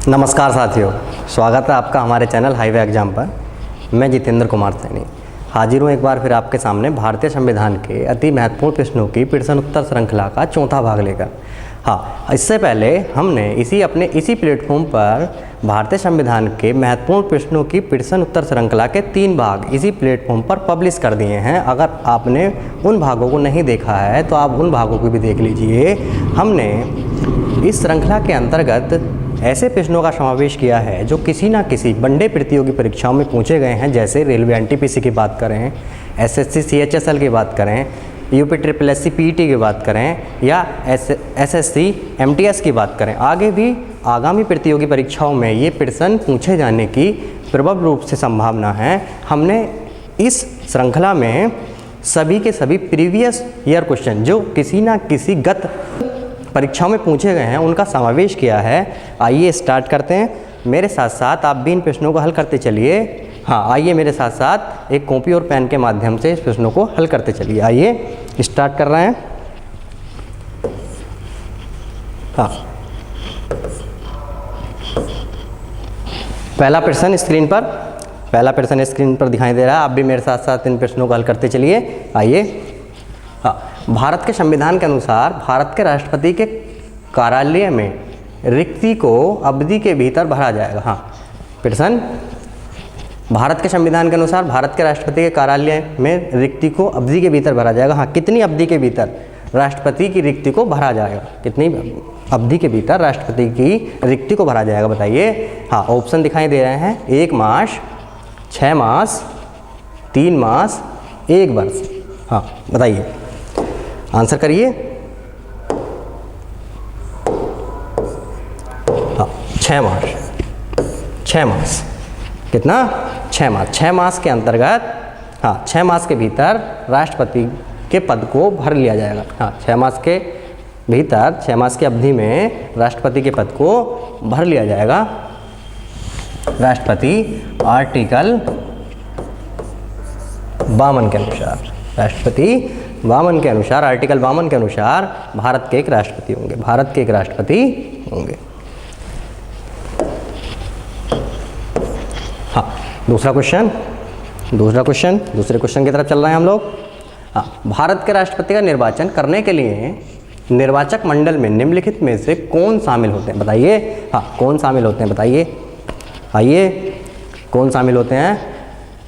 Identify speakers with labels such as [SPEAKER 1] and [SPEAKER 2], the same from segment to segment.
[SPEAKER 1] नमस्कार साथियों, स्वागत है आपका हमारे चैनल हाईवे एग्जाम पर। मैं जितेंद्र कुमार सैनी हाजिर हूँ एक बार फिर आपके सामने भारतीय संविधान के अति महत्वपूर्ण प्रश्नों की प्रश्न उत्तर श्रृंखला का चौथा भाग लेकर। हाँ, इससे पहले हमने इसी प्लेटफॉर्म पर भारतीय संविधान के महत्वपूर्ण प्रश्नों की प्रश्न उत्तर श्रृंखला के 3 भाग इसी प्लेटफॉर्म पर पब्लिश कर दिए हैं। अगर आपने उन भागों को नहीं देखा है तो आप उन भागों को भी देख लीजिए। हमने इस श्रृंखला के अंतर्गत ऐसे प्रश्नों का समावेश किया है जो किसी न किसी वनडे प्रतियोगी परीक्षाओं में पूछे गए हैं, जैसे रेलवे एनटीपीसी की बात करें, एसएससी सीएचएसएल की बात करें, यूपी ट्रिपल एससी पीईटी की बात करें या एसएससी एमटीएस की बात करें। आगे भी आगामी प्रतियोगी परीक्षाओं में ये प्रश्न पूछे जाने की प्रबल रूप से संभावना है। हमने इस श्रृंखला में सभी के सभी प्रीवियस ईयर क्वेश्चन जो किसी न किसी गत परीक्षाओं में पूछे गए हैं उनका समावेश किया है। आइए स्टार्ट करते हैं। मेरे साथ साथ आप भी इन प्रश्नों को हल करते चलिए। हाँ, आइए मेरे साथ साथ एक कॉपी और पेन के माध्यम से इस प्रश्नों को हल करते चलिए। आइए स्टार्ट कर रहे हैं। हाँ, पहला प्रश्न स्क्रीन पर दिखाई दे रहा है। आप भी मेरे साथ साथ इन प्रश्नों को हल करते चलिए। आइए। हाँ, भारत के संविधान के अनुसार भारत के राष्ट्रपति के कार्यालय में रिक्ति को अवधि के भीतर भरा जाएगा। हाँ, प्रश्न, भारत के संविधान के अनुसार भारत के राष्ट्रपति के कार्यालय में रिक्ति को अवधि के भीतर भरा जाएगा। हाँ, कितनी अवधि के भीतर राष्ट्रपति की रिक्ति को भरा जाएगा? कितनी अवधि के भीतर राष्ट्रपति की रिक्ति को भरा जाएगा, बताइए। हाँ, ऑप्शन दिखाई दे रहे हैं। 1 मास, 6 मास, 3 मास, 1 वर्ष। हाँ, बताइए, आंसर करिए। हाँ, 6 मास। कितना? 6 मास। 6 मास के अंतर्गत, हाँ, 6 मास के भीतर राष्ट्रपति के पद को भर लिया जाएगा। हाँ, 6 मास के भीतर, 6 मास की अवधि में राष्ट्रपति के पद को भर लिया जाएगा। राष्ट्रपति आर्टिकल 52 के अनुसार, आर्टिकल 52 के अनुसार भारत के एक राष्ट्रपति होंगे। हाँ, दूसरे क्वेश्चन की तरफ चल रहे हैं हम लोग। हाँ, भारत के राष्ट्रपति का निर्वाचन करने के लिए निर्वाचक मंडल में निम्नलिखित में से कौन शामिल होते हैं, बताइए। हाँ, कौन शामिल होते हैं, बताइए। आइए, कौन शामिल होते हैं?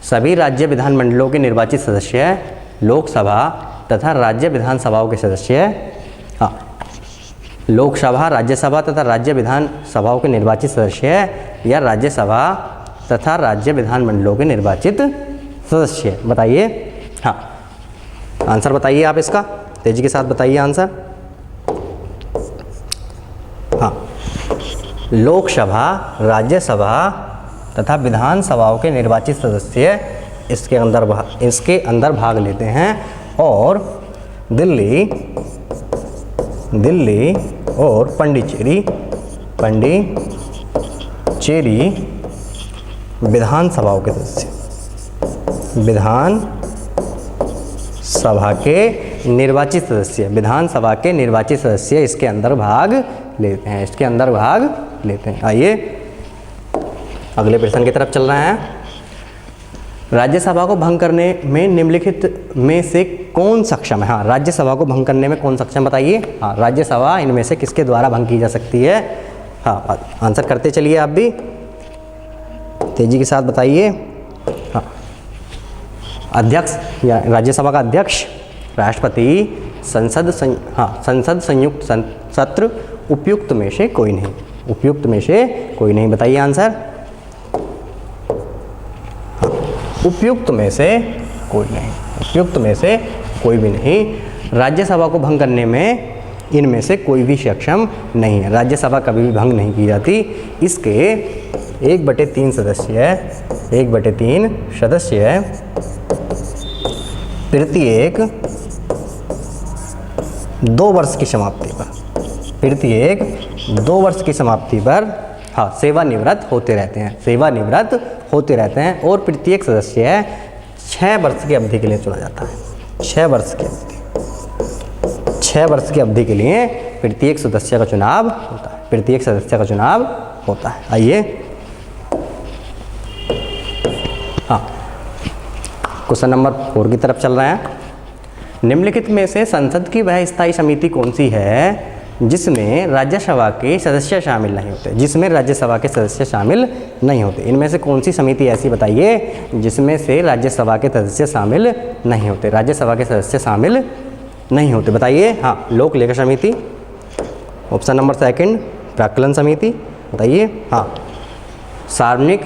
[SPEAKER 1] सभी राज्य विधानमंडलों के निर्वाचित सदस्य, लोकसभा तथा राज्य विधानसभाओं के सदस्य। हाँ, लोकसभा, राज्यसभा तथा राज्य विधानसभाओं के निर्वाचित सदस्य या राज्यसभा तथा राज्य विधानमंडलों के निर्वाचित सदस्य, बताइए। हाँ, आंसर बताइए आप इसका, तेजी के साथ बताइए आंसर। हाँ, लोकसभा, राज्यसभा तथा विधानसभाओं के निर्वाचित सदस्य इसके अंदर भाग लेते हैं और दिल्ली और पांडिचेरी विधानसभाओं के सदस्य, विधानसभा के निर्वाचित सदस्य इसके अंदर भाग लेते हैं। आइए अगले प्रश्न की तरफ चल रहे हैं। राज्यसभा को भंग करने में निम्नलिखित में से कौन सक्षम है? हाँ, राज्यसभा को भंग करने में कौन सक्षम, बताइए। हाँ, राज्यसभा इनमें से किसके द्वारा भंग की जा सकती है? हाँ, आंसर करते चलिए, आप भी तेजी के साथ बताइए। हाँ, अध्यक्ष या राज्यसभा का अध्यक्ष, राष्ट्रपति, संसद संयुक्त सत्र, उपयुक्त में से कोई नहीं, बताइए आंसर। उपयुक्त में से कोई भी नहीं। राज्यसभा को भंग करने में इनमें से कोई भी सक्षम नहीं है। राज्यसभा कभी भी भंग नहीं की जाती। इसके 1/3 सदस्य प्रत्येक 2 वर्ष की समाप्ति पर हाँ, सेवानिवृत्त होते रहते हैं और प्रत्येक सदस्य 6 वर्ष की अवधि के लिए चुना जाता है। 6 वर्ष की अवधि के लिए प्रत्येक सदस्य का चुनाव होता है। होता है। आइए हाँ, क्वेश्चन नंबर 4 की तरफ चल रहे हैं। निम्नलिखित में से संसद की वह स्थायी समिति कौन सी है जिसमें राज्यसभा के सदस्य शामिल नहीं होते? जिसमें राज्यसभा के सदस्य शामिल नहीं होते, इनमें से कौन सी समिति ऐसी बताइए जिसमें से राज्यसभा के सदस्य शामिल नहीं होते? राज्यसभा के सदस्य शामिल नहीं होते, बताइए। हाँ, लोक लेखा समिति, ऑप्शन नंबर 2 प्राक्कलन समिति, बताइए। हाँ, सार्वजनिक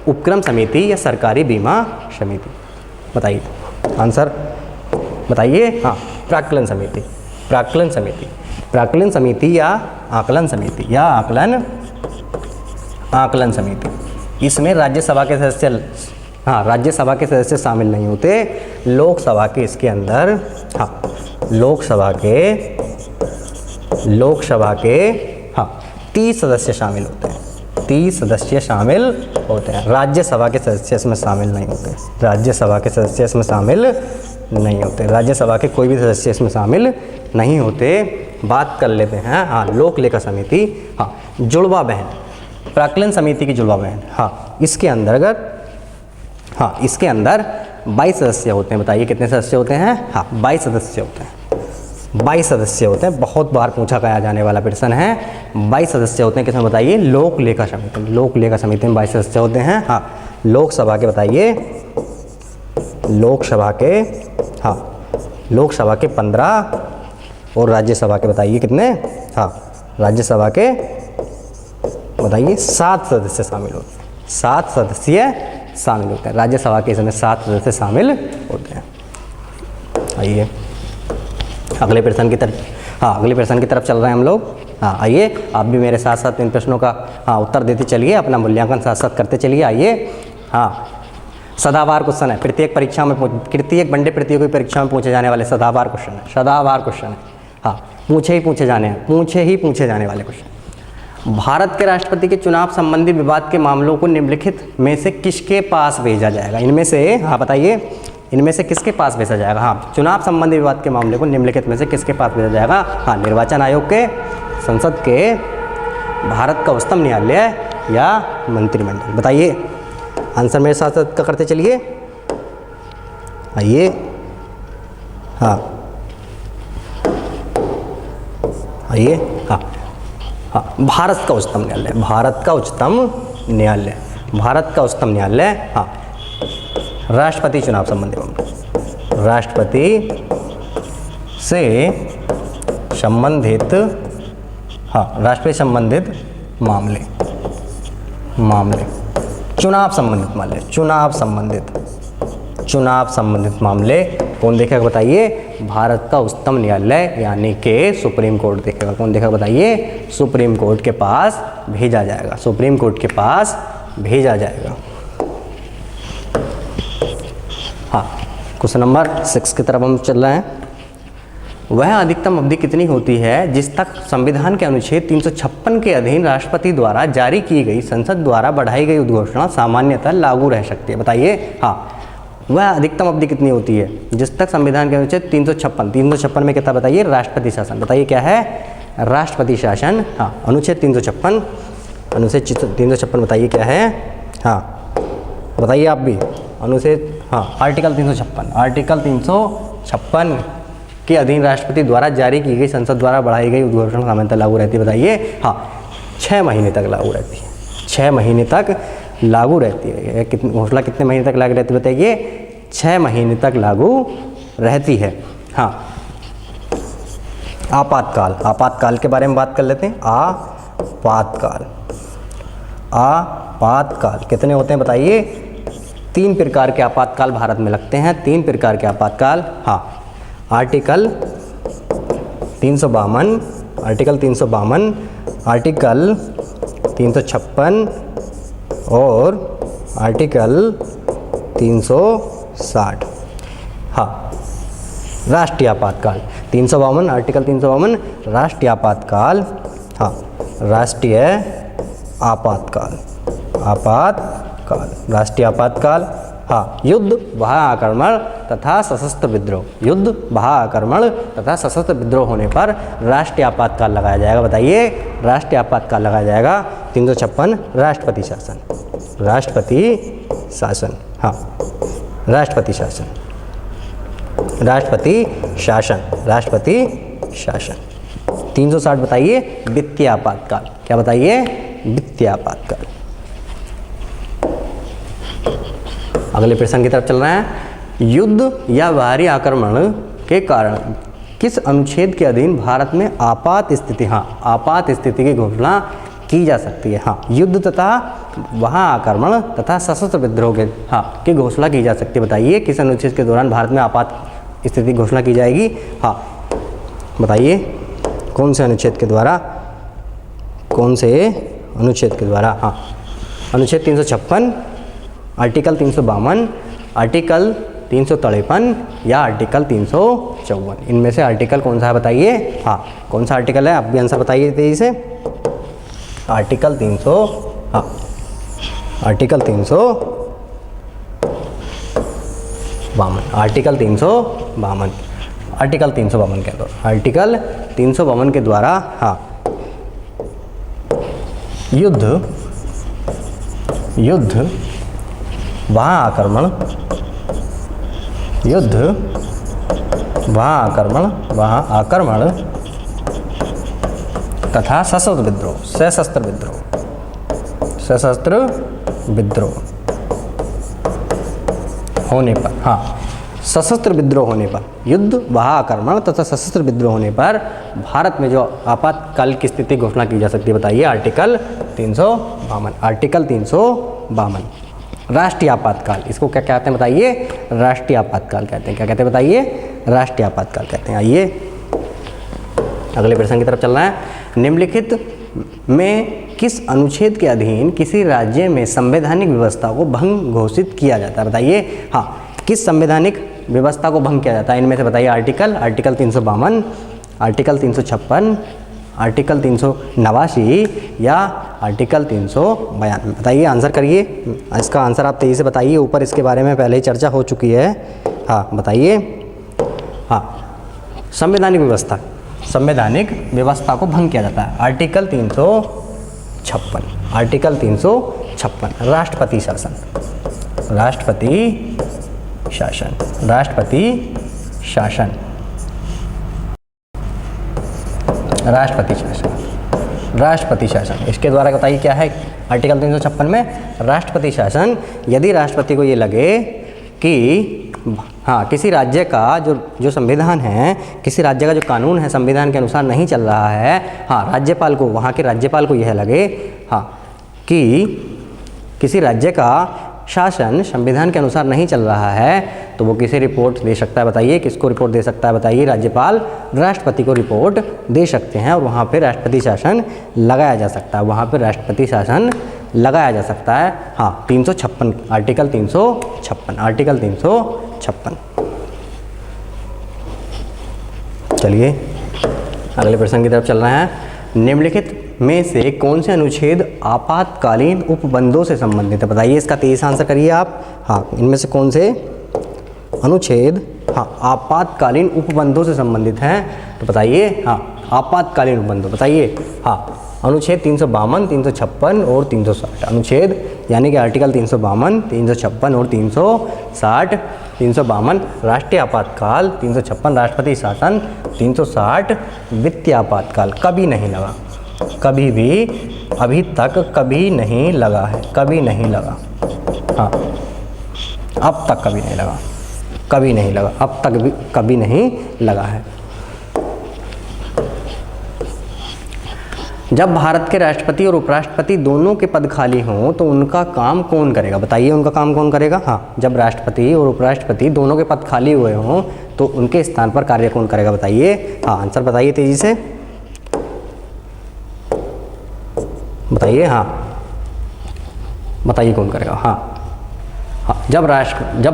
[SPEAKER 1] उपक्रम समिति या सरकारी बीमा समिति, बताइए आंसर बताइए। हाँ, प्राक्कलन समिति, प्राक्कलन समिति, प्राक्कलन समिति या आकलन समिति, या आकलन समिति। इसमें राज्यसभा के सदस्य, हाँ, राज्यसभा के सदस्य शामिल नहीं होते। लोकसभा के इसके अंदर, हाँ, लोकसभा के हाँ 30 सदस्य शामिल होते हैं, 30 सदस्य शामिल होते हैं। राज्यसभा के सदस्य इसमें शामिल नहीं होते, राज्यसभा के सदस्य इसमें शामिल नहीं होते, राज्यसभा के कोई भी सदस्य इसमें शामिल नहीं होते। बात कर लेते हैं हाँ लोक लेखा समिति, हाँ जुड़वा बहन, प्राक्कलन समिति की जुड़वा बहन, हाँ इसके अंतर्गत, हाँ इसके अंदर 22 सदस्य होते हैं। बताइए कितने सदस्य होते हैं? हाँ 22 सदस्य होते हैं, 22 सदस्य होते हैं। बहुत बार पूछा गया जाने वाला प्रश्न है। 22 सदस्य होते हैं किसमें? बताइए लोक लेखा समिति, लोक लेखा समिति में 22 सदस्य होते हैं। हाँ लोकसभा के, बताइए लोकसभा के, हाँ लोकसभा के 15 और राज्यसभा के बताइए कितने? हाँ राज्यसभा के बताइए 7 सदस्य शामिल होते हैं, 7 सदस्य शामिल होते हैं। राज्यसभा के इसमें 7 सदस्य शामिल होते हैं। आइए अगले प्रश्न की तरफ, हाँ अगले प्रश्न की तरफ चल रहे हैं हम लोग। हाँ आइए आप भी मेरे साथ साथ इन प्रश्नों का हाँ उत्तर देते चलिए, अपना मूल्यांकन साथ साथ करते चलिए। आइए हाँ सदाबहार क्वेश्चन है, प्रत्येक परीक्षा में, प्रत्येक वनडे प्रतियोगी परीक्षा में पूछे जाने वाले सदाबहार क्वेश्चन है, सदाबहार क्वेश्चन है। हाँ पूछे ही पूछे जाने वाले क्वेश्चन। भारत के राष्ट्रपति के चुनाव संबंधी विवाद के मामलों को निम्नलिखित में से किसके पास भेजा जाएगा? इनमें से, हाँ बताइए इनमें से किसके पास भेजा जाएगा? हाँ चुनाव संबंधी विवाद के मामले को निम्नलिखित में से किसके पास भेजा जाएगा? हाँ निर्वाचन आयोग के, संसद के, भारत का उच्चतम न्यायालय या मंत्रिमंडल। बताइए आंसर मेरे साथ साथ करते चलिए। आइए हाँ आइए हाँ हाँ भारत का उच्चतम न्यायालय, भारत का उच्चतम न्यायालय, भारत का उच्चतम न्यायालय। हाँ राष्ट्रपति चुनाव संबंधी मामले, राष्ट्रपति से संबंधित, हाँ राष्ट्रपति संबंधित मामले, चुनाव संबंधित मामले, चुनाव संबंधित मामले कौन देखेगा? बताइए भारत का उच्चतम न्यायालय यानी कि सुप्रीम कोर्ट देखेगा। कौन देखेगा? बताइए सुप्रीम कोर्ट के पास भेजा जाएगा, सुप्रीम कोर्ट के पास भेजा जाएगा। हाँ क्वेश्चन नंबर 6 की तरफ हम चल रहे हैं। वह अधिकतम अवधि कितनी होती है जिस तक संविधान के अनुच्छेद 356 के अधीन राष्ट्रपति द्वारा जारी की गई संसद द्वारा बढ़ाई गई उद्घोषणा सामान्यतः लागू रह सकती है? बताइए हाँ वह अधिकतम अवधि कितनी होती है जिस तक संविधान के अनुच्छेद 356 में क्या? बताइए राष्ट्रपति शासन। बताइए क्या है? राष्ट्रपति शासन। हाँ अनुच्छेद 356, अनुच्छेद 356 बताइए क्या है? हाँ बताइए आप भी। अनुच्छेद, हाँ आर्टिकल 356, आर्टिकल 356 के अधीन राष्ट्रपति द्वारा जारी की गई संसद द्वारा बढ़ाई गई उद्घोषणा सामान्यतः लागू रहती है। बताइए हाँ 6 महीने तक लागू रहती है, 6 महीने तक लागू रहती है। कितनी घोषणा कितने महीने तक लागू रहती है? बताइए 6 महीने तक लागू रहती है। हाँ आपातकाल, आपातकाल के बारे में बात कर लेते हैं। आपातकाल, आपातकाल कितने होते हैं? बताइए 3 प्रकार के आपातकाल भारत में लगते हैं, 3 प्रकार के आपातकाल। हाँ आर्टिकल 352, आर्टिकल 352, आर्टिकल 356 और आर्टिकल 360। हाँ राष्ट्रीय आपातकाल 352, आर्टिकल 352 राष्ट्रीय आपातकाल। हाँ राष्ट्रीय आपातकाल, आपातकाल, राष्ट्रीय आपातकाल। हाँ युद्ध, बाह्य आक्रमण तथा सशस्त्र विद्रोह, युद्ध, बाह्य आक्रमण तथा सशस्त्र विद्रोह होने पर राष्ट्रीय आपातकाल लगाया जाएगा। बताइए राष्ट्रीय आपातकाल लगाया जाएगा। 356 राष्ट्रपति शासन, राष्ट्रपति शासन, हाँ राष्ट्रपति शासन, राष्ट्रपति शासन, राष्ट्रपति शासन। 360 बताइए वित्तीय आपातकाल, क्या बताइए, वित्तीय आपातकाल। अगले प्रश्न की तरफ चल रहे हैं। युद्ध या बाहरी आक्रमण के कारण किस अनुच्छेद के अधीन भारत में आपात स्थिति, हाँ आपात स्थिति की घोषणा की जा सकती है। हाँ युद्ध तथा वहाँ आक्रमण तथा सशस्त्र विद्रोह के हाँ की घोषणा की जा सकती है। बताइए किस अनुच्छेद के दौरान भारत में आपात स्थिति की घोषणा की जाएगी। हाँ बताइए कौन से अनुच्छेद के द्वारा, कौन से अनुच्छेद के द्वारा। हाँ अनुच्छेद 356, आर्टिकल 352, आर्टिकल 353 या आर्टिकल 354, इनमें से आर्टिकल कौन सा है बताइए। हाँ कौन सा आर्टिकल है, आप भी आंसर बताइए तेजी से। आर्टिकल 300, हाँ आर्टिकल 352, आर्टिकल 352, आर्टिकल 352 कह दो, आर्टिकल 352 के द्वारा हाँ युद्ध वहाँ आक्रमण, युद्ध वहाँ आक्रमण तथा सशस्त्र विद्रोह होने पर, हाँ सशस्त्र विद्रोह होने पर, युद्ध वहाँ आक्रमण तथा सशस्त्र विद्रोह होने पर भारत में जो आपातकाल की स्थिति घोषणा की जा सकती है। बताइए आर्टिकल 352, आर्टिकल 352 राष्ट्रीय आपातकाल, इसको क्या कहते हैं बताइए, राष्ट्रीय आपातकाल कहते हैं। क्या कहते हैं बताइए, राष्ट्रीय आपातकाल कहते हैं। आइए अगले प्रश्न की तरफ चलना है। निम्नलिखित में किस अनुच्छेद के अधीन किसी राज्य में संवैधानिक व्यवस्था को भंग घोषित किया जाता है। बताइए हाँ किस संवैधानिक व्यवस्था को भंग किया जाता है, इनमें से बताइए। आर्टिकल 352, आर्टिकल 356, आर्टिकल 389 या आर्टिकल 392। बताइए आंसर करिए, इसका आंसर आप तेज़ी से बताइए। ऊपर इसके बारे में पहले ही चर्चा हो चुकी है। हाँ बताइए। हाँ संवैधानिक व्यवस्था को भंग किया जाता है। आर्टिकल 356, आर्टिकल 356 राष्ट्रपति शासन, राष्ट्रपति शासन, राष्ट्रपति शासन, राष्ट्रपति शासन, राष्ट्रपति शासन। इसके द्वारा बताइए क्या है आर्टिकल 356 में, राष्ट्रपति शासन। यदि राष्ट्रपति को ये लगे कि हाँ किसी राज्य का जो संविधान है, किसी राज्य का जो कानून है संविधान के अनुसार नहीं चल रहा है, हाँ राज्यपाल को, वहाँ के राज्यपाल को यह लगे हाँ कि किसी राज्य का शासन संविधान के अनुसार नहीं चल रहा है, तो वो किसे रिपोर्ट दे सकता है। बताइए किसको रिपोर्ट दे सकता है। बताइए राज्यपाल राष्ट्रपति को रिपोर्ट दे सकते हैं और वहाँ पे राष्ट्रपति शासन लगाया जा सकता है, वहाँ पे राष्ट्रपति शासन लगाया जा सकता है। हाँ 356, आर्टिकल 356, आर्टिकल 356। चलिए अगले प्रश्न की तरफ चल रहे हैं। निम्नलिखित में से कौन से अनुच्छेद आपातकालीन उपबंधों से संबंधित है। बताइए इसका तेजी से आंसर करिए आप। हाँ इनमें से कौन से अनुच्छेद हाँ आपातकालीन उपबंधों से संबंधित हैं, तो बताइए। हाँ आपातकालीन उपबंधों बताइए। हाँ अनुच्छेद 352, 356 और 360 अनुच्छेद, यानी कि आर्टिकल 352, 356 और 360। 352 राष्ट्रीय आपातकाल, 356 राष्ट्रपति शासन, 360 वित्तीय आपातकाल। कभी नहीं लगा, कभी भी, अभी तक कभी नहीं लगा है, कभी नहीं लगा। हाँ अब तक कभी नहीं लगा, कभी नहीं लगा, अब तक भी कभी नहीं लगा है। जब भारत के राष्ट्रपति और उपराष्ट्रपति दोनों के पद खाली हों तो उनका काम कौन करेगा। बताइए उनका काम कौन करेगा। हाँ जब राष्ट्रपति और उपराष्ट्रपति दोनों के पद खाली हुए हों तो उनके स्थान पर कार्य कौन करेगा। बताइए। हाँ आंसर बताइए तेजी से बताइए। हाँ बताइए कौन करेगा। हाँ हाँ जब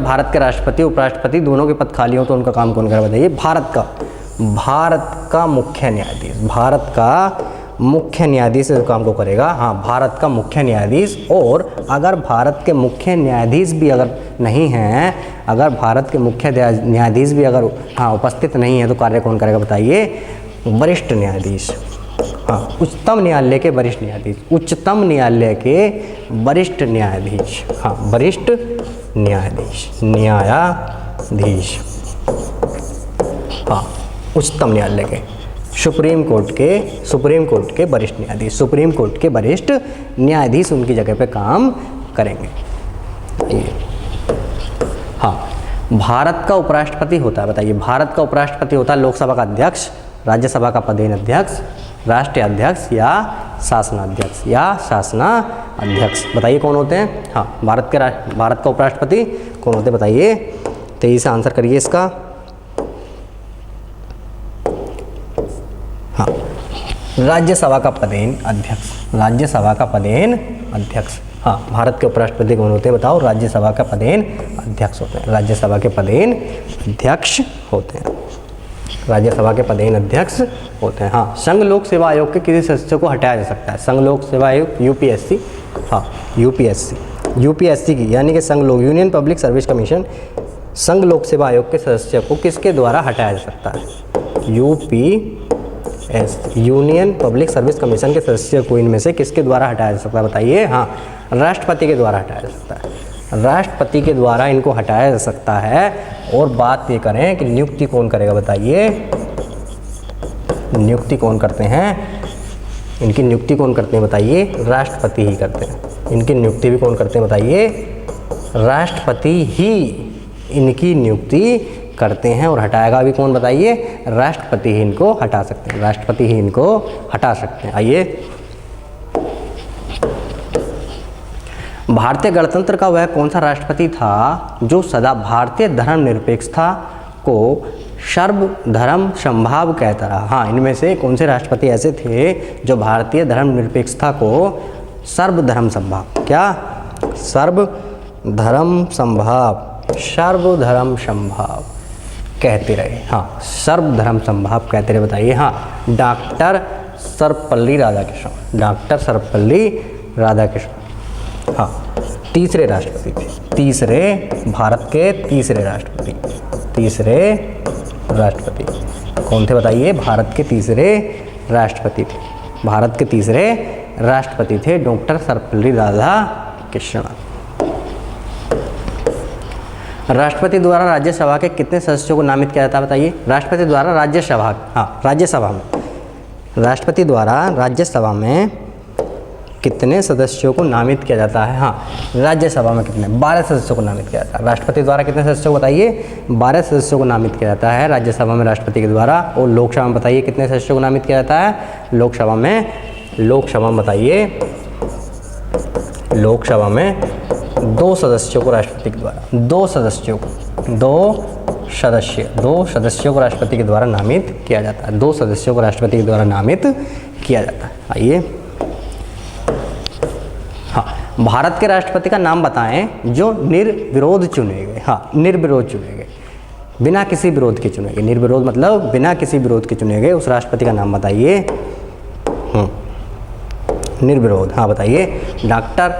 [SPEAKER 1] भारत के राष्ट्रपति उपराष्ट्रपति दोनों के पद खाली हों तो उनका काम कौन करेगा। बताइए। भारत का मुख्य न्यायाधीश, भारत का मुख्य न्यायाधीश इस काम को करेगा। हाँ भारत का मुख्य न्यायाधीश। और अगर भारत के मुख्य न्यायाधीश भी अगर नहीं हैं, अगर भारत के मुख्य न्यायाधीश भी अगर हाँ उपस्थित नहीं है तो कार्य कौन करेगा। बताइए। वरिष्ठ न्यायाधीश, हाँ, उच्चतम न्यायालय के वरिष्ठ न्यायाधीश, उच्चतम न्यायालय के वरिष्ठ न्यायाधीश, हाँ वरिष्ठ न्यायाधीश, न्यायाधीश, हाँ उच्चतम न्यायालय के, सुप्रीम कोर्ट के वरिष्ठ न्यायाधीश, सुप्रीम कोर्ट के वरिष्ठ न्यायाधीश उनकी जगह पे काम करेंगे। हाँ, भारत का उपराष्ट्रपति होता है, बताइए भारत का उपराष्ट्रपति होता है लोकसभा का अध्यक्ष, राज्यसभा का पदेन अध्यक्ष, राष्ट्रीय अध्यक्ष या शासनाध्यक्ष या शासनाध्यक्ष। बताइए कौन होते हैं? हाँ, भारत का उपराष्ट्रपति कौन होते हैं बताइए, तेजी से आंसर करिए इसका। हाँ, राज्यसभा का पदेन अध्यक्ष, राज्यसभा का पदेन अध्यक्ष। हाँ, भारत के उपराष्ट्रपति कौन होते हैं बताओ? राज्यसभा का पदेन अध्यक्ष होते हैं, राज्यसभा के पदेन अध्यक्ष होते हैं, राज्यसभा के पदेन अध्यक्ष होते हैं। हाँ, संघ लोक सेवा आयोग के किसी सदस्य को हटाया जा सकता है, संघ लोक सेवा आयोग यूपीएससी, हाँ यूपीएससी की यानी कि संघ लोक यूनियन पब्लिक सर्विस कमीशन, संघ लोक सेवा आयोग के सदस्य को किसके द्वारा हटाया जा सकता है? यूनियन पब्लिक सर्विस कमीशन के सदस्य को इनमें से किसके द्वारा हटाया जा सकता है बताइए? हाँ, राष्ट्रपति के द्वारा हटाया जा सकता है, राष्ट्रपति के द्वारा इनको हटाया जा सकता है। और बात ये करें कि नियुक्ति कौन करेगा बताइए? नियुक्ति कौन करते हैं? इनकी नियुक्ति कौन करते हैं बताइए? राष्ट्रपति ही करते हैं। इनकी नियुक्ति भी कौन करते हैं बताइए? राष्ट्रपति ही इनकी नियुक्ति करते हैं। और हटाएगा भी कौन बताइए? राष्ट्रपति ही इनको हटा सकते हैं, राष्ट्रपति ही इनको हटा सकते हैं। आइए, भारतीय गणतंत्र का वह कौन सा राष्ट्रपति था जो सदा भारतीय धर्मनिरपेक्षता को सर्वधर्म समभाव कहता रहा? हाँ, इनमें से कौन से राष्ट्रपति ऐसे थे जो भारतीय धर्मनिरपेक्षता को सर्वधर्म समभाव, क्या सर्वधर्म समभाव कहते रहे? हाँ, सर्वधर्म समभाव कहते रहे, बताइए? हाँ, डॉक्टर सर्वपल्ली राधाकृष्णन, डॉक्टर सर्वपल्ली राधाकृष्णन। हाँ, तीसरे राष्ट्रपति थे, तीसरे भारत के तीसरे राष्ट्रपति, तीसरे राष्ट्रपति कौन थे बताइए? भारत के तीसरे राष्ट्रपति थे, भारत के तीसरे राष्ट्रपति थे डॉक्टर सर्वपल्ली राधाकृष्णन। राष्ट्रपति द्वारा राज्यसभा के कितने सदस्यों को नामित किया जाता है बताइए? राष्ट्रपति द्वारा राज्यसभा, हाँ राज्यसभा में, राष्ट्रपति द्वारा राज्यसभा में कितने सदस्यों को नामित किया जाता है? हाँ, राज्यसभा में कितने? 12 सदस्यों को नामित किया जाता है। राष्ट्रपति द्वारा कितने सदस्यों को बताइए? 12 सदस्यों को नामित किया जाता है राज्यसभा में राष्ट्रपति के द्वारा। और लोकसभा में बताइए कितने सदस्यों को नामित किया जाता है? लोकसभा में बताइए, लोकसभा में 2 सदस्यों को राष्ट्रपति के द्वारा, 2 सदस्यों को राष्ट्रपति के द्वारा नामित किया जाता है, 2 सदस्यों को राष्ट्रपति के द्वारा नामित किया जाता है। आइए, हाँ, भारत के राष्ट्रपति का नाम बताएं जो निर्विरोध चुने गए। हाँ, निर्विरोध चुने गए, बिना किसी विरोध के चुने गए। निर्विरोध मतलब बिना किसी विरोध के चुने गए, उस राष्ट्रपति का नाम बताइए। निर्विरोध, हाँ बताइए? डॉक्टर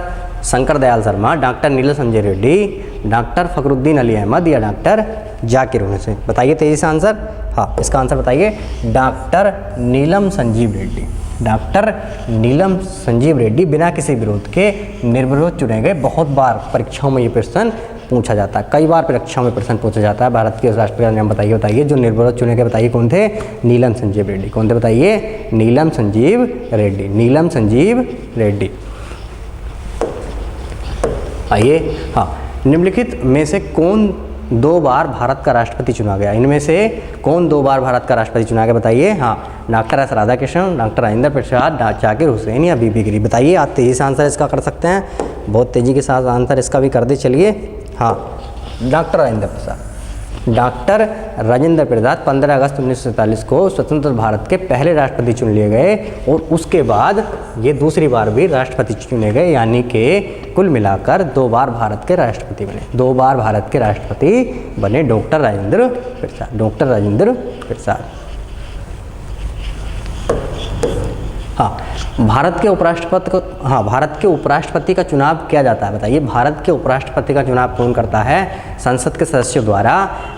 [SPEAKER 1] शंकर दयाल शर्मा, डॉक्टर नीलम संजय रेड्डी, डॉक्टर फखरुद्दीन अली अहमद या डॉक्टर जाकिर हुसैन? बताइए तेजी से आंसर। हाँ, इसका आंसर बताइए डॉक्टर नीलम संजीव रेड्डी, डॉक्टर नीलम संजीव रेड्डी बिना किसी विरोध के निर्विरोध चुने गए। बहुत बार परीक्षाओं में ये प्रश्न पूछा जाता है, कई बार परीक्षाओं में प्रश्न पूछा जाता है। भारत के राष्ट्रपति का नाम बताइए जो निर्विरोध चुने गए, बताइए कौन थे? नीलम संजीव रेड्डी। कौन थे बताइए? नीलम संजीव रेड्डी, नीलम संजीव रेड्डी। आइए, हाँ, निम्नलिखित में से कौन 2 बार भारत का राष्ट्रपति चुना गया? इनमें से कौन 2 बार भारत का राष्ट्रपति चुना गया बताइए? हाँ, doctor S Radhakrishnan, doctor Rajendra Prasad, Zakir Hussain या बीबी गिरी? बताइए, आप तेजी से आंसर इसका कर सकते हैं, बहुत तेज़ी के साथ आंसर इसका भी कर दे। चलिए, हाँ, डॉक्टर राजेंद्र प्रसाद, डॉक्टर राजेंद्र प्रसाद 15 अगस्त 1947 को स्वतंत्र भारत के पहले राष्ट्रपति चुन लिए गए और उसके बाद ये दूसरी बार भी राष्ट्रपति चुने गए, यानी कि कुल मिलाकर 2 बार भारत के राष्ट्रपति बने, 2 बार भारत के राष्ट्रपति बने डॉक्टर राजेंद्र प्रसाद, डॉक्टर राजेंद्र प्रसाद। हाँ, भारत के उपराष्ट्रपति का चुनाव किया जाता है, बताइए? भारत के उपराष्ट्रपति का चुनाव कौन करता है? संसद के सदस्यों द्वारा,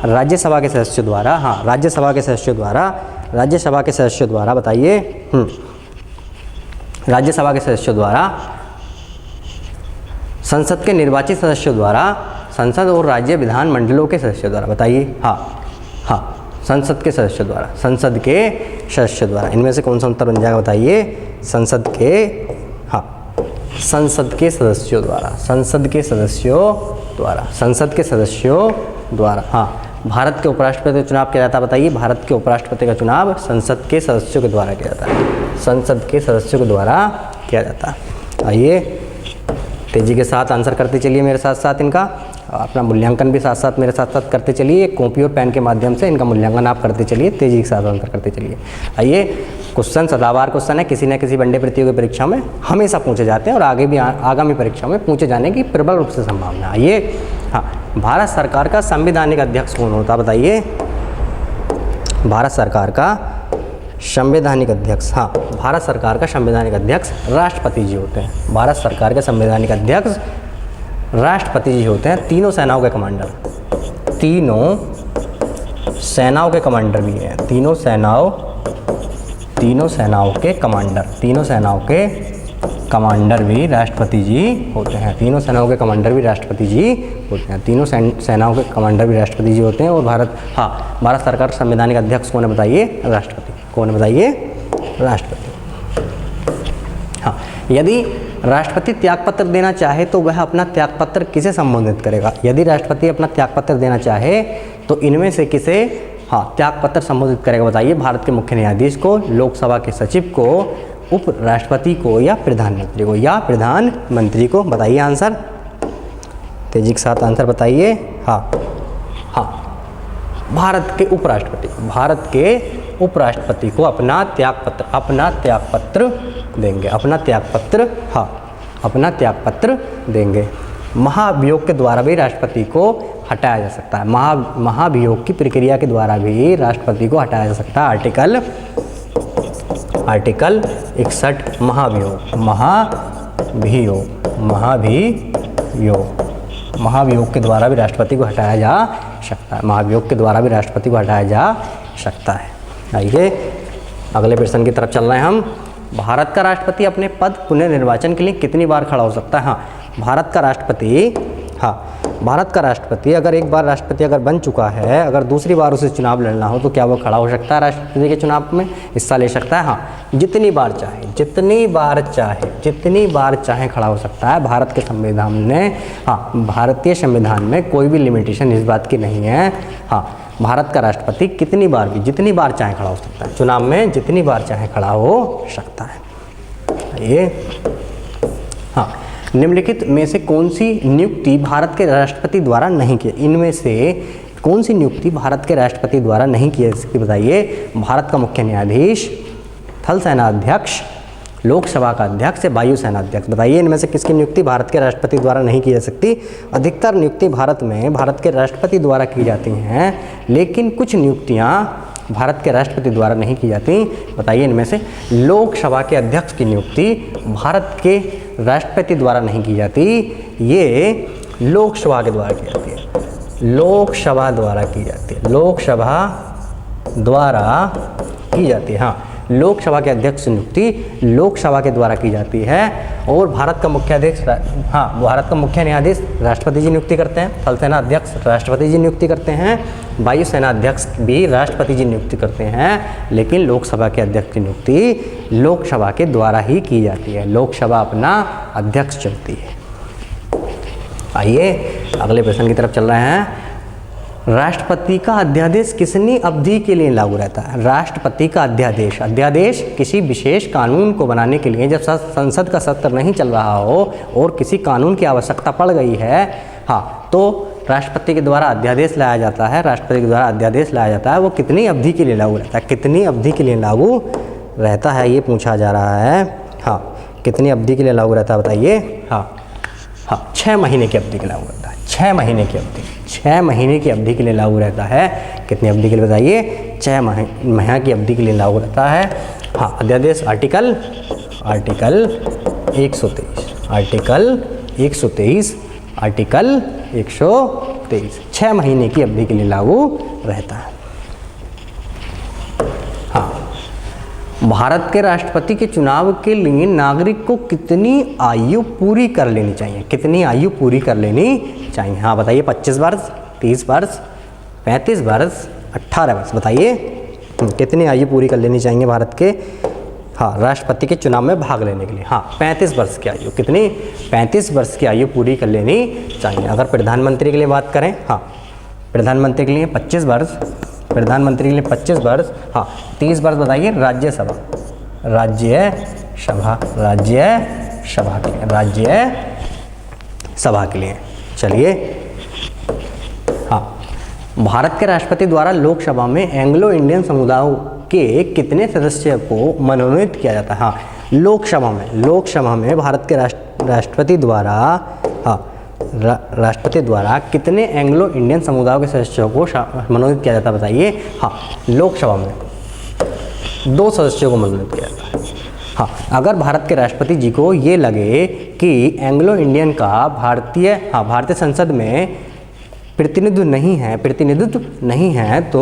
[SPEAKER 1] राज्यसभा के सदस्यों द्वारा, हाँ राज्यसभा के सदस्यों द्वारा, राज्यसभा के सदस्यों द्वारा, बताइए? राज्यसभा के सदस्यों द्वारा, संसद के निर्वाचित सदस्यों द्वारा, संसद और राज्य विधान मंडलों के सदस्यों द्वारा। बताइए। हाँ, संसद के सदस्यों द्वारा, संसद के सदस्यों द्वारा। इनमें से कौन सा उत्तर बन जाएगा बताइए। संसद के, हाँ, संसद के सदस्यों द्वारा, संसद के सदस्यों द्वारा, संसद के सदस्यों द्वारा। हाँ, भारत के उपराष्ट्रपति का चुनाव किया जाता है। बताइए। भारत के उपराष्ट्रपति का चुनाव संसद के सदस्यों के द्वारा किया जाता है, संसद के सदस्यों के द्वारा किया जाता है। आइए तेजी के साथ आंसर करते चलिए मेरे साथ साथ, इनका अपना मूल्यांकन भी साथ साथ मेरे साथ साथ करते चलिए। कॉपी और पेन के माध्यम से इनका मूल्यांकन आप करते चलिए, तेजी के साथ आंसर करते चलिए। आइए, क्वेश्चन सदाबहार क्वेश्चन है, किसी न किसी वनडे प्रतियोगी परीक्षा में हमेशा पूछे जाते हैं और आगे भी आगामी परीक्षा में पूछे जाने की प्रबल रूप से संभावना। आइए, हाँ, भारत सरकार का संवैधानिक अध्यक्ष कौन होता है? बताइए। भारत सरकार का संवैधानिक अध्यक्ष, हाँ, भारत सरकार का संवैधानिक अध्यक्ष राष्ट्रपति जी होते हैं। भारत सरकार के संवैधानिक अध्यक्ष राष्ट्रपति जी होते हैं। तीनों सेनाओं के कमांडर, तीनों सेनाओं के कमांडर भी हैं, तीनों सेनाओं के कमांडर, तीनों सेनाओं के कमांडर भी राष्ट्रपति जी होते हैं। तीनों सेनाओं के कमांडर भी राष्ट्रपति जी होते हैं। तीनों सेनाओं के कमांडर भी राष्ट्रपति जी होते हैं। और भारत सरकार का संवैधानिक अध्यक्ष कौन है? बताइए। राष्ट्रपति। कौन है? बताइए। राष्ट्रपति। हाँ, यदि राष्ट्रपति त्यागपत्र देना चाहे तो वह अपना त्यागपत्र किसे संबोधित करेगा? यदि राष्ट्रपति अपना त्यागपत्र देना चाहे तो इनमें से किसे, हाँ, त्यागपत्र संबोधित करेगा? बताइए। भारत के मुख्य न्यायाधीश को, लोकसभा के सचिव को, उपराष्ट्रपति को या प्रधानमंत्री को? या प्रधानमंत्री को। बताइए आंसर, तेजी के साथ आंसर बताइए। हाँ, भारत के उपराष्ट्रपति, भारत के उपराष्ट्रपति को अपना त्यागपत्र देंगे, अपना त्यागपत्र, हाँ, अपना त्यागपत्र देंगे। महाभियोग के द्वारा भी राष्ट्रपति को हटाया जा सकता है। महाभियोग की प्रक्रिया के द्वारा भी राष्ट्रपति को हटाया जा सकता है। आर्टिकल 61 महाभियोग के द्वारा भी राष्ट्रपति को हटाया जा सकता है। महाभियोग के द्वारा भी राष्ट्रपति को हटाया जा सकता है। आइए अगले प्रश्न की तरफ चल रहे हैं हम। भारत का राष्ट्रपति अपने पद पुनर्निर्वाचन के लिए कितनी बार खड़ा हो सकता है? हाँ, भारत का राष्ट्रपति अगर एक बार राष्ट्रपति अगर बन चुका है, अगर दूसरी बार उसे चुनाव लड़ना हो तो क्या वो खड़ा हो सकता है? राष्ट्रपति के चुनाव में हिस्सा ले सकता है। हाँ, जितनी बार चाहे खड़ा हो सकता है। भारत के संविधान में, हाँ, भारतीय संविधान में कोई भी लिमिटेशन इस बात की नहीं है। हाँ, भारत का राष्ट्रपति जितनी बार चाहे खड़ा हो सकता है चुनाव में, जितनी बार चाहे खड़ा हो सकता है। ये, हाँ, निम्नलिखित में से कौन सी नियुक्ति भारत के राष्ट्रपति द्वारा नहीं की? इनमें से कौन सी नियुक्ति भारत के राष्ट्रपति द्वारा नहीं की है? इसकी बताइए। भारत का मुख्य न्यायाधीश, थल सेना अध्यक्ष, लोकसभा का अध्यक्ष, वायुसेना अध्यक्ष। बताइए इनमें से किसकी नियुक्ति भारत के राष्ट्रपति द्वारा नहीं की जा सकती? अधिकतर नियुक्ति भारत में भारत के राष्ट्रपति द्वारा की जाती हैं, लेकिन कुछ नियुक्तियाँ भारत के राष्ट्रपति द्वारा नहीं की जाती। बताइए इनमें से। लोकसभा के अध्यक्ष की नियुक्ति भारत के राष्ट्रपति द्वारा नहीं की जाती, ये लोकसभा के द्वारा की जाती है। लोकसभा द्वारा की जाती है। लोकसभा द्वारा की जाती है। हाँ, लोकसभा के अध्यक्ष की नियुक्ति लोकसभा के द्वारा की जाती है। और भारत का मुख्य अध्यक्ष, हाँ, भारत का मुख्य न्यायाधीश राष्ट्रपति जी नियुक्ति करते हैं। थल सेना अध्यक्ष राष्ट्रपति जी नियुक्ति करते हैं। वायुसेना अध्यक्ष भी राष्ट्रपति जी नियुक्ति करते हैं, लेकिन लोकसभा के अध्यक्ष की नियुक्ति लोकसभा के द्वारा ही की जाती है। लोकसभा अपना अध्यक्ष चुनती है। आइए अगले प्रश्न की तरफ चल रहे हैं। राष्ट्रपति का अध्यादेश कितनी अवधि के लिए लागू रहता है? राष्ट्रपति का अध्यादेश किसी विशेष कानून को बनाने के लिए, जब संसद का सत्र नहीं चल रहा हो और किसी कानून की आवश्यकता पड़ गई है, हाँ, तो राष्ट्रपति के द्वारा अध्यादेश लाया जाता है। राष्ट्रपति के द्वारा अध्यादेश लाया जाता है, वो कितनी अवधि के लिए लागू रहता है? कितनी अवधि के लिए लागू रहता है, ये पूछा जा रहा है। हाँ, कितनी अवधि के लिए लागू रहता है बताइए। हाँ, 6 महीने की अवधि के लिए लागू रहता है। 6 महीने की अवधि के लिए लागू रहता है। कितनी अवधि के लिए बताइए? 6 महीने की अवधि के लिए लागू रहता है। हाँ, अध्यादेश आर्टिकल 123 6 महीने की अवधि के लिए लागू रहता है। हाँ, भारत के राष्ट्रपति के चुनाव के लिए नागरिक को कितनी आयु पूरी कर लेनी चाहिए? कितनी आयु पूरी कर लेनी चाहिए? हाँ बताइए, 25 वर्ष, 30 वर्ष, 35 वर्ष, 18 वर्ष, बताइए कितनी आयु पूरी कर लेनी चाहिए भारत के राष्ट्रपति के चुनाव में भाग लेने के लिए? 35 वर्ष की आयु। कितनी? 35 वर्ष की आयु पूरी कर लेनी चाहिए। अगर प्रधानमंत्री के लिए बात करें, प्रधानमंत्री के लिए 25 वर्ष, प्रधानमंत्री के लिए 25 वर्ष, 30 वर्ष बताइए राज्यसभा, राज्यसभा के लिए, राज्यसभा के लिए। चलिए, भारत के राष्ट्रपति द्वारा लोकसभा में एंग्लो इंडियन समुदाय के कितने सदस्य को मनोनीत किया जाता है? लोकसभा में भारत के राष्ट्रपति द्वारा कितने एंग्लो इंडियन समुदाय के सदस्यों को मनोनीत किया जाता है? बताइए। लोकसभा में 2 सदस्यों को मनोनीत किया जाता है। अगर भारत के राष्ट्रपति जी को ये लगे कि एंग्लो इंडियन का भारतीय संसद में प्रतिनिधित्व नहीं है तो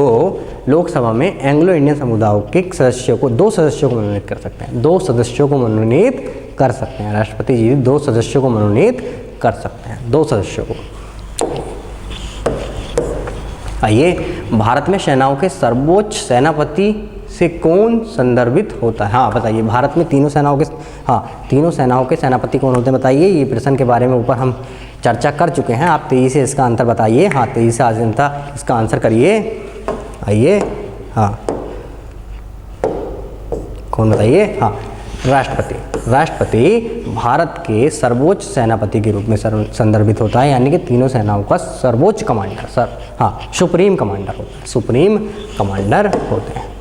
[SPEAKER 1] लोकसभा में एंग्लो इंडियन समुदाय के सदस्यों को 2 सदस्यों को मनोनीत कर सकते हैं। 2 सदस्यों को मनोनीत कर सकते हैं। राष्ट्रपति जी 2 सदस्यों को मनोनीत कर सकते हैं, 2 सदस्यों को। आइए, भारत में सेनाओं के सर्वोच्च सेनापति से कौन संदर्भित होता है? बताइए, भारत में तीनों सेनाओं के सेनापति कौन होते हैं? बताइए। ये प्रश्न के बारे में ऊपर हम चर्चा कर चुके हैं। आप तेजी से इसका आंसर बताइए। 23 से जनता इसका आंसर करिए। आइए, कौन बताइए? राष्ट्रपति भारत के सर्वोच्च सेनापति के रूप में संदर्भित होता है, यानी कि तीनों सेनाओं का सर्वोच्च कमांडर, सुप्रीम कमांडर होता है, सुप्रीम कमांडर होते हैं।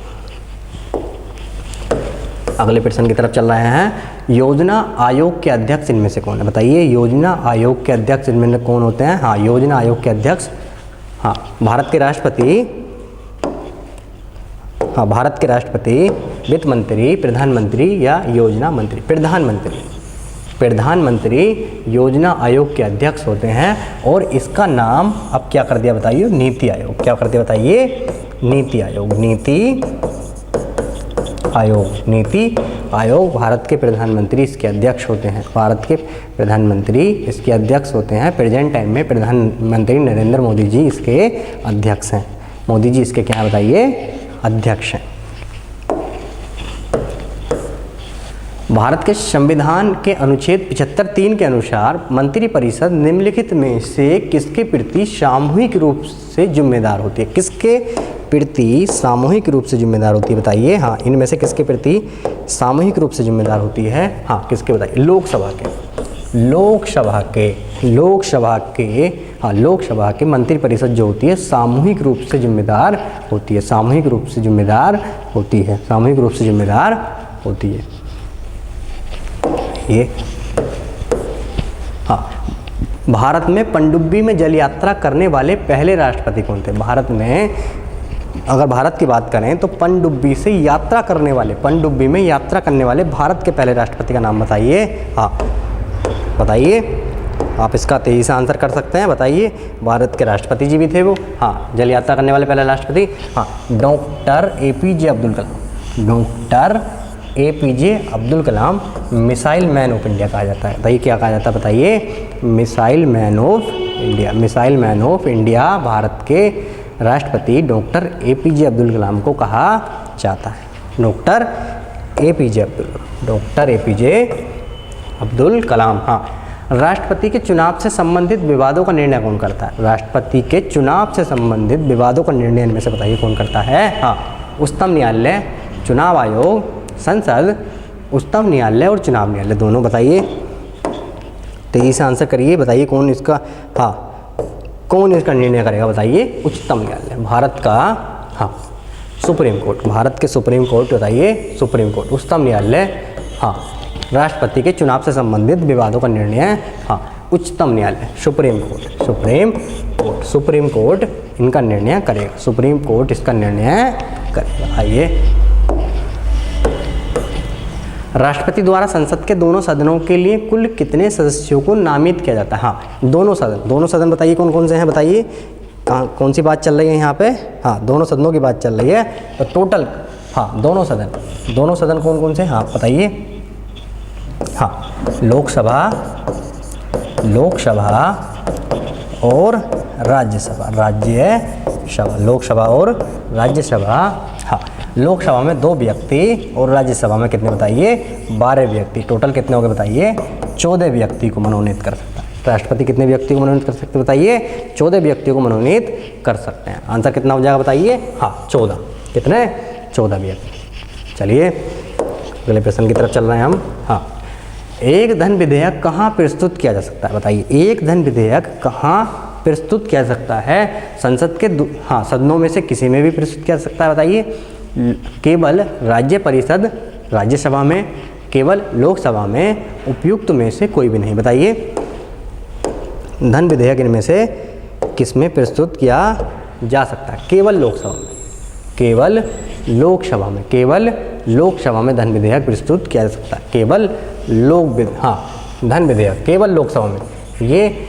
[SPEAKER 1] अगले प्रश्न की तरफ चल रहे हैं। योजना आयोग के अध्यक्ष इनमें से कौन है? बताइए, योजना आयोग के अध्यक्ष इनमें से कौन होते हैं? योजना आयोग के अध्यक्ष भारत के राष्ट्रपति, वित्त मंत्री, प्रधानमंत्री या योजना मंत्री? प्रधानमंत्री योजना आयोग के अध्यक्ष होते हैं। और इसका नाम अब क्या कर दिया? बताइए, नीति आयोग। क्या कर दिया? बताइए, नीति आयोग। भारत के प्रधानमंत्री इसके अध्यक्ष होते हैं। प्रेजेंट टाइम में प्रधानमंत्री नरेंद्र मोदी जी इसके अध्यक्ष हैं। मोदी जी इसके क्या बताइए? अध्यक्ष हैं। भारत के संविधान के अनुच्छेद 75(3) के अनुसार मंत्रिपरिषद निम्नलिखित में से किसके प्रति सामूहिक रूप से जिम्मेदार होती है? किसके प्रति सामूहिक रूप से जिम्मेदार होती है? बताइए। इनमें से किसके प्रति सामूहिक रूप से जिम्मेदार होती है? किसके? बताइए। लोकसभा के मंत्रिपरिषद जो होती है सामूहिक रूप से जिम्मेदार होती है। ये भारत में पनडुब्बी में जल यात्रा करने वाले पहले राष्ट्रपति कौन थे? भारत में, अगर भारत की बात करें तो पनडुब्बी में यात्रा करने वाले भारत के पहले राष्ट्रपति का नाम बताइए। बताइए, आप इसका तेजी से आंसर कर सकते हैं। बताइए, भारत के राष्ट्रपति जी भी थे वो। जल यात्रा करने वाले पहले राष्ट्रपति doctor APJ Abdul Kalam missile man of India कहा जाता है। बताइए, क्या कहा जाता है? बताइए, missile man of India Bharat के राष्ट्रपति डॉक्टर APJ अब्दुल कलाम को कहा जाता है। Doctor APJ Abdul Kalam. राष्ट्रपति के चुनाव से संबंधित विवादों का निर्णय कौन करता है? राष्ट्रपति के चुनाव से संबंधित विवादों का निर्णय इनमें से बताइए कौन करता है? उच्चतम न्यायालय, चुनाव आयोग, संसद, उच्चतम न्यायालय और चुनाव न्यायालय दोनों। बताइए, तेजी से आंसर करिए। बताइए, कौन इसका निर्णय करेगा? बताइए, उच्चतम न्यायालय, भारत का सुप्रीम कोर्ट, भारत के सुप्रीम कोर्ट। बताइए, सुप्रीम कोर्ट। उच्चतम न्यायालय राष्ट्रपति के चुनाव से संबंधित विवादों का निर्णय उच्चतम न्यायालय, सुप्रीम कोर्ट इनका निर्णय करेगा। सुप्रीम कोर्ट इसका निर्णय करेगा। आइए, राष्ट्रपति द्वारा संसद के दोनों सदनों के लिए कुल कितने सदस्यों को नामित किया जाता है? दोनों सदन बताइए कौन कौन से हैं? बताइए, कौन सी बात चल रही है यहाँ पे? दोनों सदनों की बात चल रही है। तो हाँ दोनों सदन कौन कौन से, हाँ बताइए। हाँ लोकसभा और राज्यसभा, लोकसभा और राज्यसभा। हाँ लोकसभा में 2 व्यक्ति और राज्यसभा में कितने बताइए, 12 व्यक्ति। टोटल कितने हो गए बताइए, 14 व्यक्ति को मनोनीत कर सकता है राष्ट्रपति। कितने व्यक्ति को मनोनीत कर सकते बताइए, 14 व्यक्तियों को मनोनीत कर सकते हैं। आंसर कितना हो जाएगा बताइए, हाँ 14। कितने, 14 व्यक्ति। चलिए अगले प्रश्न की तरफ चल रहे हैं हम। हाँ एक धन विधेयक कहाँ प्रस्तुत किया जा सकता है बताइए, एक धन विधेयक कहाँ प्रस्तुत किया जा सकता है, संसद के हाँ सदनों में से किसी में भी प्रस्तुत किया जा सकता है बताइए। केवल राज्य परिषद राज्यसभा में, केवल लोकसभा में, उपयुक्त में से कोई भी नहीं बताइए। धन विधेयक इनमें से किस में प्रस्तुत किया जा सकता है, केवल लोकसभा में, केवल लोकसभा में धन विधेयक प्रस्तुत किया जा सकता है, केवल धन विधेयक केवल लोकसभा में। ये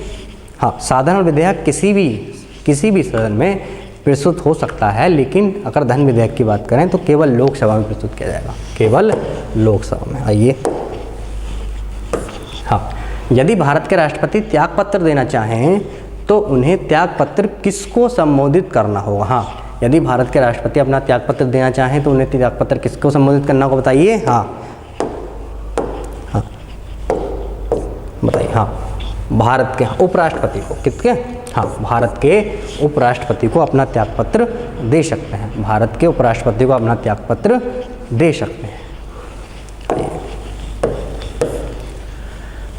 [SPEAKER 1] हाँ साधारण विधेयक किसी भी सदन में प्रस्तुत हो सकता है, लेकिन अगर धन विधेयक की बात करें तो केवल लोकसभा में प्रस्तुत किया जाएगा, केवल लोकसभा में। आइए हाँ यदि भारत के राष्ट्रपति त्यागपत्र देना चाहें तो उन्हें त्यागपत्र किसको संबोधित करना होगा। हाँ यदि भारत के राष्ट्रपति अपना त्यागपत्र देना चाहें तो उन्हें त्यागपत्र किसको संबोधित करना होगा बताइए। हाँ बताइए। हाँ भारत के उपराष्ट्रपति को, किसके, हाँ भारत के उपराष्ट्रपति को अपना त्यागपत्र दे सकते हैं, भारत के उपराष्ट्रपति को अपना त्यागपत्र दे सकते हैं।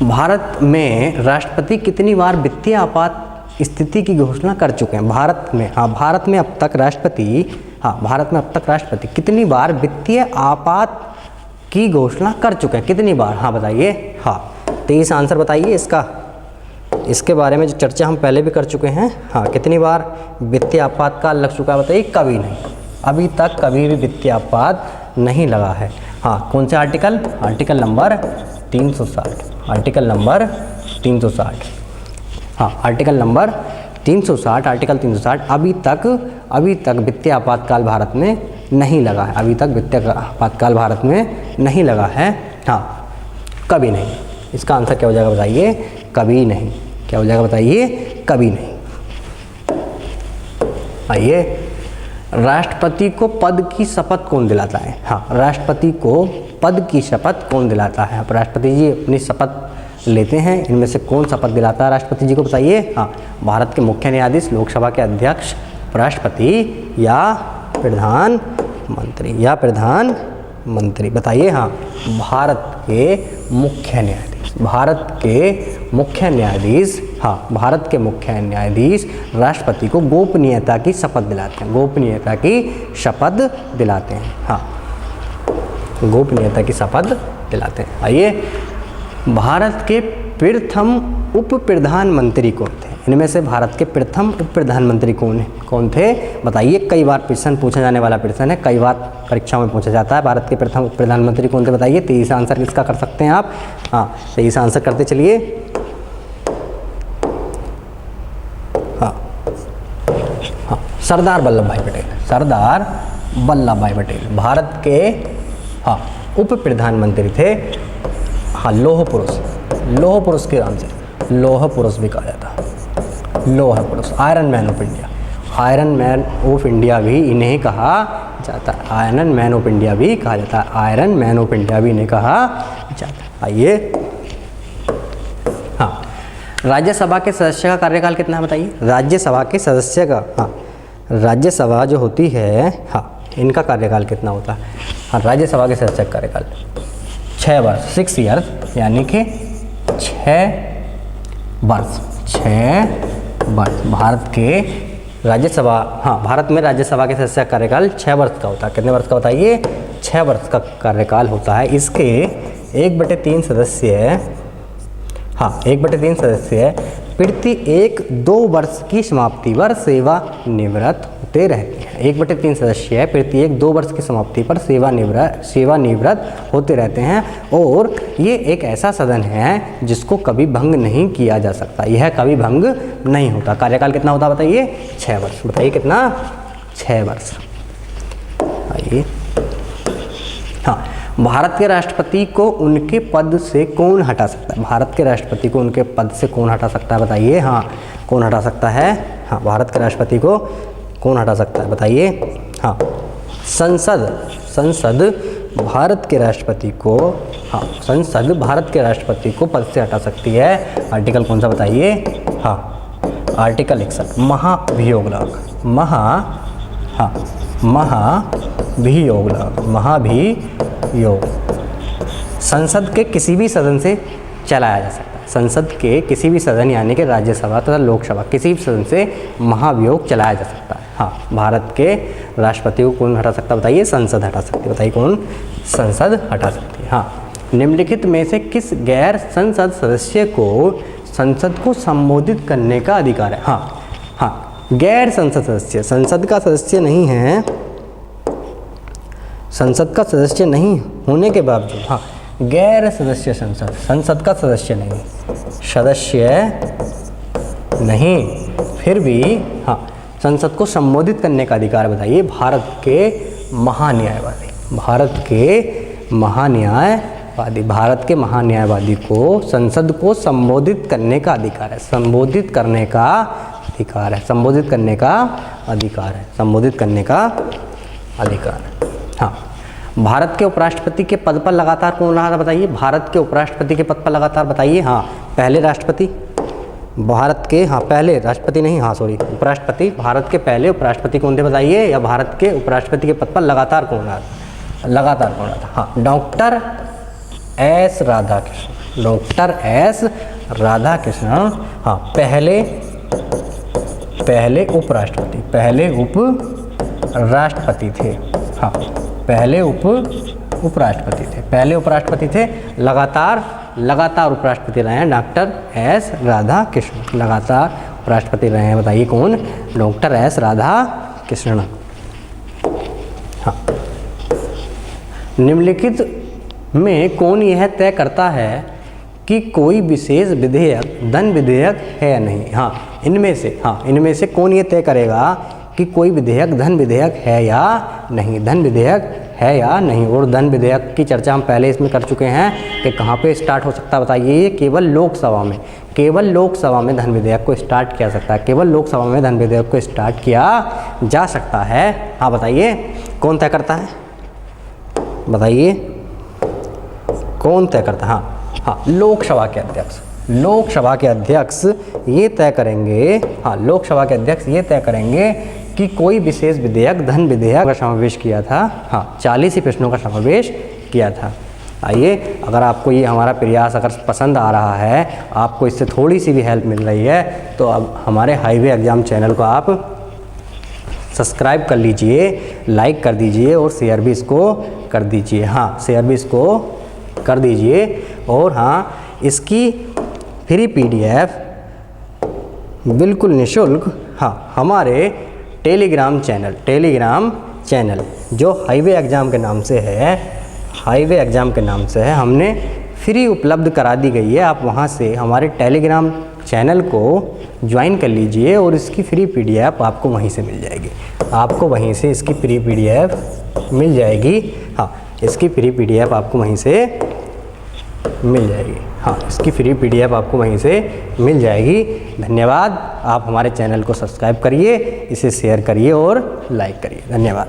[SPEAKER 1] भारत में राष्ट्रपति कितनी बार वित्तीय आपात स्थिति की घोषणा कर चुके हैं, भारत में अब तक राष्ट्रपति कितनी बार वित्तीय आपात की घोषणा कर चुके हैं, कितनी बार, हाँ बताइए। हाँ 23 आंसर बताइए इसका। इसके बारे में जो चर्चा हम पहले भी कर चुके हैं। हाँ कितनी बार वित्तीय आपातकाल लग चुका है बताइए, कभी नहीं, अभी तक कभी भी वित्तीय आपात नहीं लगा है। हाँ कौन से article, article number 360, article number 360। हाँ आर्टिकल नंबर 360, आर्टिकल 360। अभी तक वित्तीय आपातकाल भारत में नहीं लगा है, अभी तक वित्तीय आपातकाल भारत में नहीं लगा है। हाँ कभी नहीं, इसका आंसर क्या हो जाएगा बताइए, कभी नहीं। क्या हो जाएगा बताइए, कभी नहीं। आइए राष्ट्रपति को पद की शपथ कौन दिलाता है। हाँ राष्ट्रपति को पद की शपथ कौन दिलाता है, अब राष्ट्रपति जी अपनी शपथ लेते हैं, इनमें से कौन शपथ दिलाता है राष्ट्रपति जी को बताइए। हाँ भारत के मुख्य न्यायाधीश, लोकसभा के अध्यक्ष, राष्ट्रपति या प्रधानमंत्री बताइए। हाँ भारत के मुख्य न्यायाधीश, हाँ भारत के मुख्य न्यायाधीश राष्ट्रपति को गोपनीयता की शपथ दिलाते हैं, गोपनीयता की शपथ दिलाते हैं। हाँ गोपनीयता की शपथ दिलाते हैं। आइए भारत के प्रथम उप प्रधानमंत्री कौन थे, इनमें से भारत के प्रथम उप प्रधानमंत्री कौन थे बताइए। कई बार प्रश्न पूछा जाने वाला प्रश्न है, कई बार परीक्षाओं में पूछा जाता है। भारत के प्रथम उप प्रधानमंत्री कौन थे बताइए। 23 आंसर किसका कर सकते हैं आप, हाँ 23 आंसर करते चलिए। हाँ सरदार वल्लभ भाई पटेल भारत के हाँ उप प्रधानमंत्री थे। हाँ लौह पुरुष के नाम से लौह पुरुष भी कहा जाता है, लौह पुरुष, iron man of India, iron man of India भी इन्हें कहा जाता है, आयरन मैन ऑफ इंडिया भी कहा जाता है, आयरन मैन ऑफ इंडिया भी इन्हें कहा जाता है। आइए हाँ राज्यसभा के सदस्य का कार्यकाल कितना है बताइए। राज्यसभा के सदस्य का, हाँ राज्यसभा जो होती है, हाँ इनका कार्यकाल कितना होता है। हाँ राज्यसभा के सदस्य का कार्यकाल 6 वर्ष, 6 ईयर्स, यानी कि 6 वर्ष। भारत के राज्यसभा, हाँ भारत में राज्यसभा के सदस्य का कार्यकाल 6 वर्ष का होता है। कितने वर्ष का बताइए, 6 वर्ष का कार्यकाल होता है। इसके 1/3 सदस्य, हाँ 1/3 सदस्य प्रति 1-2 वर्ष की समाप्ति पर सेवानिवृत्त होते रहते हैं। 1/3 सदस्य प्रति 1-2 वर्ष की समाप्ति पर सेवानिवृत्त होते रहते हैं। और ये एक ऐसा सदन है जिसको कभी भंग नहीं किया जा सकता, यह कभी भंग नहीं होता। कार्यकाल कितना होता बताइए, 6 वर्ष। बताइए कितना, 6 वर्ष। आइए हाँ, भारत के राष्ट्रपति को उनके पद से कौन हटा सकता है? भारत के राष्ट्रपति को उनके पद से कौन हटा सकता है बताइए? हाँ, कौन हटा सकता है? हाँ, भारत के राष्ट्रपति को कौन हटा सकता है बताइए? हाँ, संसद भारत के राष्ट्रपति को, हाँ, संसद भारत के राष्ट्रपति को पद से हटा सकती है। आर्टिकल कौन सा बताइए? हाँ, आर्टिकल 61 महाभियोग लाभ, महाभियोग संसद के किसी भी सदन से चलाया जा सकता है। संसद के किसी भी सदन यानी कि राज्यसभा तथा लोकसभा किसी भी सदन से महाभियोग चलाया जा सकता है। हाँ, भारत के राष्ट्रपति को कौन हटा सकता है बताइए? संसद हटा सकती है। बताइए कौन? संसद हटा सकती है। हाँ, निम्नलिखित में से किस गैर संसद सदस्य को संसद को संबोधित करने का अधिकार है? हाँ, गैर संसद सदस्य, संसद का सदस्य नहीं है, संसद का सदस्य नहीं होने के बावजूद, हाँ, गैर सदस्य संसद का सदस्य नहीं, फिर भी हाँ, संसद को संबोधित करने का अधिकार बताइए? भारत के महान्यायवादी को संसद को संबोधित करने का अधिकार है। संबोधित करने का अधिकार है। हाँ, भारत के उपराष्ट्रपति के पद पर लगातार कौन रहा था बताइए? भारत के उपराष्ट्रपति के पद पर लगातार बताइए? हाँ, पहले राष्ट्रपति, भारत के, हाँ, पहले राष्ट्रपति नहीं, हाँ सॉरी, उपराष्ट्रपति। भारत के पहले उपराष्ट्रपति कौन थे बताइए? या भारत के उपराष्ट्रपति के पद पर लगातार कौन रहा था? हाँ, डॉक्टर एस राधाकृष्णन, हाँ, पहले उपराष्ट्रपति थे। हाँ, पहले उपराष्ट्रपति थे। लगातार उपराष्ट्रपति रहे हैं डॉक्टर एस राधाकृष्णन, लगातार उपराष्ट्रपति रहे हैं। बताइए कौन? Doctor S Radhakrishnan. हाँ, निम्नलिखित में कौन यह तय करता है कि कोई विशेष विधेयक धन विधेयक है या नहीं? हाँ, इनमें से कौन ये तय करेगा कि कोई विधेयक धन विधेयक है या नहीं? धन विधेयक है या नहीं? और धन विधेयक की चर्चा हम पहले इसमें कर चुके हैं कि कहाँ पे स्टार्ट हो सकता है बताइए? ये केवल लोकसभा में धन विधेयक को स्टार्ट किया सकता है। केवल लोकसभा में धन विधेयक को स्टार्ट किया जा सकता है। हाँ, बताइए कौन तय करता है? बताइए कौन तय करता है? हाँ, लोकसभा के अध्यक्ष ये तय करेंगे। हाँ, लोकसभा के अध्यक्ष ये तय करेंगे कि कोई विशेष विधेयक धन विधेयक का समावेश किया था। हाँ, 40 ही प्रश्नों का समावेश किया था। आइए, अगर आपको ये हमारा प्रयास अगर पसंद आ रहा है, आपको इससे थोड़ी सी भी हेल्प मिल रही है, तो अब हमारे हाईवे एग्जाम चैनल को आप सब्सक्राइब कर लीजिए, लाइक कर दीजिए और शेयर भी इसको कर दीजिए। हाँ, शेयर भी इसको कर दीजिए। और हाँ, इसकी फ्री PDF बिल्कुल निःशुल्क, हाँ, हमारे टेलीग्राम चैनल जो हाईवे एग्ज़ाम के नाम से है, हमने फ्री उपलब्ध करा दी गई है। आप वहाँ से हमारे टेलीग्राम चैनल को ज्वाइन कर लीजिए और इसकी फ्री PDF आपको वहीं से मिल जाएगी। आपको वहीं से इसकी फ्री PDF मिल जाएगी। हाँ, इसकी फ्री PDF आपको वहीं से मिल जाएगी। हाँ, इसकी फ्री PDF आपको वहीं से मिल जाएगी। धन्यवाद। आप हमारे चैनल को सब्सक्राइब करिए, इसे शेयर करिए और लाइक करिए। धन्यवाद।